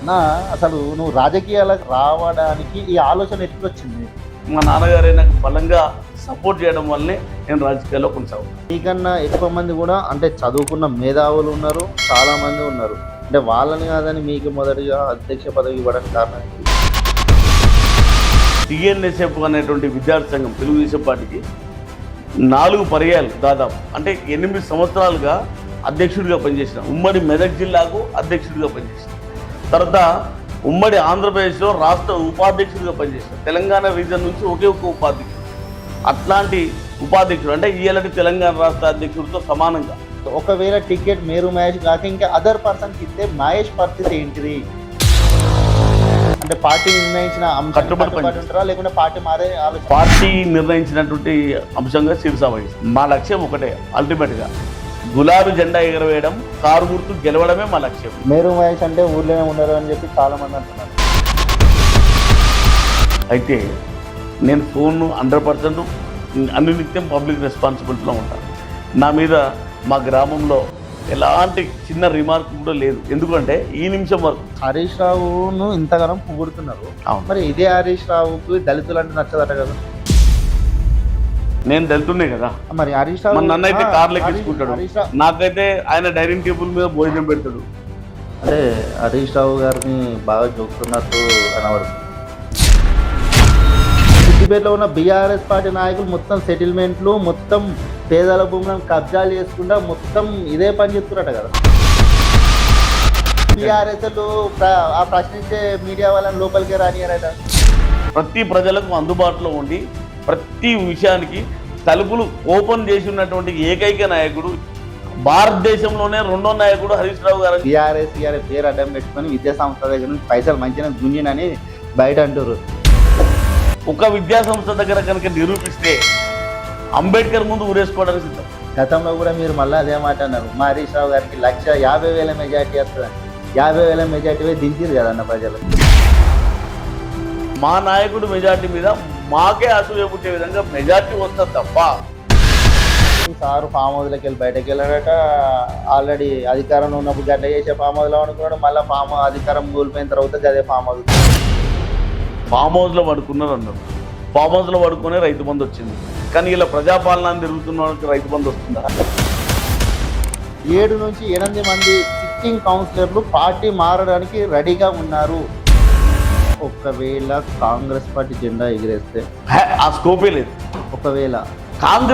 నా అసలు నువ్వు రాజకీయాలకు రావడానికి ఈ ఆలోచన ఎట్లా వచ్చింది? మా నాన్నగారే నాకు బలంగా సపోర్ట్ చేయడం వల్లనే నేను రాజకీయాల్లో కొనసాగుతాను. నీకన్నా ఎక్కువ మంది కూడా అంటే చదువుకున్న మేధావులు ఉన్నారు, చాలా మంది ఉన్నారు. అంటే వాళ్ళని కాదని మీకు మొదటిగా అధ్యక్ష పదవి ఇవ్వడానికి కారణం ఏంటి? టీఎన్ఎస్ఎఫ్ అనేటువంటి విద్యార్థి సంఘం తెలుగుదేశం పార్టీకి 4 పర్యాలు దాదాపు అంటే 8 సంవత్సరాలుగా అధ్యక్షుడిగా పనిచేసిన, ఉమ్మడి మెదక్ జిల్లాకు అధ్యక్షుడిగా పనిచేసిన, తర్వాత ఉమ్మడి ఆంధ్రప్రదేశ్లో రాష్ట్ర ఉపాధ్యక్షుడిగా పనిచేసిన, తెలంగాణ రీజన్ నుంచి ఒకే ఒక ఉపాధ్యక్షుడు, అట్లాంటి ఉపాధ్యక్షుడు అంటే ఈయలటి తెలంగాణ రాష్ట్ర అధ్యక్షుడితో సమానంగా. ఒకవేళ టికెట్ మేరు మహేష్ కాక ఇంకా అదర్ పర్సన్కి ఇస్తే మహేష్ పరిస్థితి ఏంటిది? అంటే పార్టీ నిర్ణయించిన కట్టుబడి ఉంటారా లేకుంటే పార్టీ మారే ఆలోచన? పార్టీ నిర్ణయించినటువంటి అంశంగా శిరసా వహిస్తాం. మా లక్ష్యం ఒకటే, అల్టిమేట్గా గులాబీ జెండా ఎగరవేయడం, కారు గుర్తు గెలవడమే మా లక్ష్యం. మేరు మహేష్ అంటే ఊర్లోనే ఉండరు అని చెప్పి చాలా మంది అంటున్నారు. అయితే నేను ఫోన్ను 100% అన్ని నిత్యం పబ్లిక్ రెస్పాన్సిబిలిటీలో ఉంటాను. నా మీద మా గ్రామంలో ఎలాంటి చిన్న రిమార్క్ కూడా లేదు. ఎందుకంటే ఈ నిమిషం వరకు హరీష్ రావును ఇంతగానం పొగుడుతున్నారు. మరి ఇదే హరీష్ రావుకి దళితులు అంటే నచ్చదట కదా? నేను దళితున్నే కదా. మరి హరీష్ రావు నన్ను అయితే కార్లు ఎక్కించుకుంటాడు, నాకైతే ఆయన డైనింగ్ టేబుల్ మీద భోజనం పెడతాడు. అంటే హరీష్ రావు గారిని బాగా చూస్తున్నట్టు అనవడుతుంది. సిద్దిపేటలో ఉన్న బీఆర్ఎస్ పార్టీ నాయకులు మొత్తం సెటిల్మెంట్లు, మొత్తం పేదల భూములను కబ్జాలు చేసుకుంటా మొత్తం ఇదే పని చెప్తున్నారట కదా. బీఆర్ఎస్ ఆ ప్రశ్నించే మీడియా వాళ్ళని లోపలికే రానియారట. ప్రతి ప్రజలకు అందుబాటులో ఉండి ప్రతి విషయానికి తలుపులు ఓపెన్ చేసి ఉన్నటువంటి ఏకైక నాయకుడు, భారతదేశంలోనే 2వ నాయకుడు హరీష్ రావు గారు. బీఆర్ఎస్ పేరు అడ్డం పెట్టుకొని విద్యా సంస్థ దగ్గర నుంచి పైసలు మంచిగా గుంజినని బయట అంటారు. ఒక విద్యా సంస్థ దగ్గర కనుక నిరూపిస్తే అంబేద్కర్ ముందు ఊరేసుకోవడానికి సిద్ధం. గతంలో కూడా మీరు మళ్ళీ అదే మాట అన్నారు, మా హరీష్ రావు గారికి 1,50,000 మెజార్టీ వస్తుందని. 50,000 మెజార్టీ దించారు కదన్న ప్రజలు. మా నాయకుడు మెజార్టీ మీద మాకే అసూయ పుట్టే విధంగా మెజార్టీ వస్తుంది తప్ప. సారు ఫామ్ హౌస్లోకి వెళ్ళి బయటకు వెళ్ళాడట. ఆల్రెడీ అధికారంలో ఉన్నప్పుడు గడ్డ చేసే ఫామ్ హౌస్లో అనుకున్నాడు, మళ్ళీ అధికారం కోల్పోయిన తర్వాత అదే ఫామ్ హౌస్లో పడుకున్నారు అన్నారు. ఫామ్ హౌస్లో పడుకునే రైతు బంధు వచ్చింది. కానీ ఇలా ప్రజాపాలన తిరుగుతున్న వాళ్ళకి రైతు బంధు వస్తుందా? 7 నుంచి 8 మంది సిట్టింగ్ కౌన్సిలర్లు పార్టీ మారడానికి రెడీగా ఉన్నారు. ఒకవేళ కాంగ్రెస్ పార్టీ జెండా ఎగిరేస్తే ఆ స్కోపే లేదు. ఒకవేళ కాంగ్రెస్